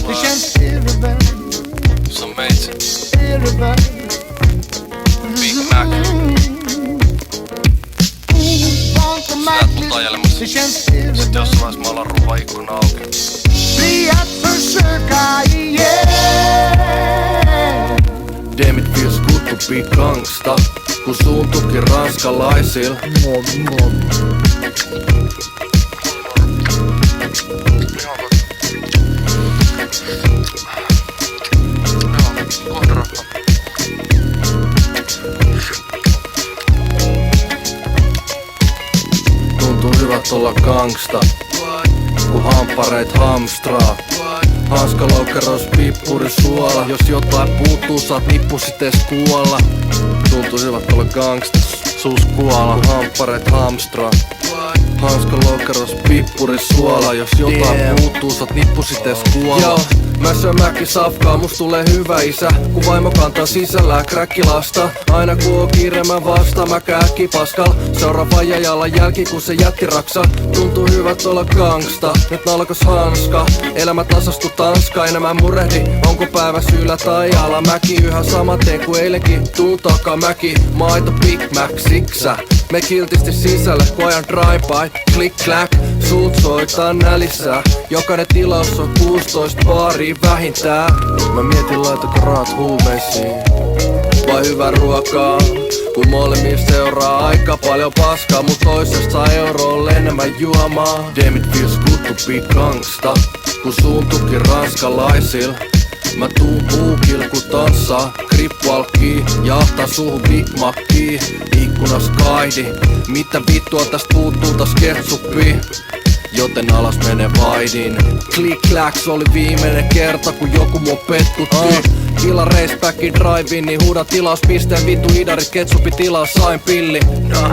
Det känns irrelevant. Som mate. Irrelevant. Big Mac. Släät mut ajelemassa. Det känns Sitten irrelevant. jossain vaiheessa mä alan ruuvaa ikkuna auki. Bli att försöka igen. Damn it feels good to be gangsta, kun suuntukin ranskalaisil. Tuntuu hyvät olla gangsta, kun hamppareit hamstraa. Hanskalokeros, pippuri, suola. Jos jotain puuttuu, saat nippusites kuolla. Tuntuu hyvät olla gangsta, sus kuola. Kun hamppareit hamstraa. Hanskalokeros, pippuri, suola. Jos jotain puuttuu, saat nippusites kuolla. Joo, mä syön mäkkisafkaa, must tulee hyvä isä. Kun vaimo kantaa sisällään kräkkilasta. Aina kun on kiire mä vastaan, mä äkkipaskal. Seuraa vajajalla jälki kun se jätti raksa. Tuntuu hyvät olla gangsta, nyt nalkos hanska. Elämä tasastu Tanska, enemmän murehdi. Onko päivä syyllä tai alamäki? Yhä sama teen kuin eilenkin, tuun takamäki. Maito Big Mac, siksä. Me kiltisti sisälle, kun ajan drive-by. Click clack, suut soittaa nälissä. Jokainen tilaus on 16 baaria vähintään. Mä mietin laitako rahat huumeisiin vai hyvää ruokaa. Kun molemmista seuraa aika paljon paskaa, mut toisesta saa euroon enemmän juomaa. Damn it feels good to be gangsta, kun suuntukin ranskalaisil. Mä tuun puukil ku tanssaa, grippu alkii, jahtaa suhun Big Mackiin. Ikkunas kaihdi, mitä vittua tästä puuttuu taas ketsuppii. Joten alas menee vaidin. Click clacks oli viimeinen kerta kun joku mua petkutti. Killa raceback drive-in, niin huuda tilauspisteen vittu hidarit ketsupi tilaa sain pilli.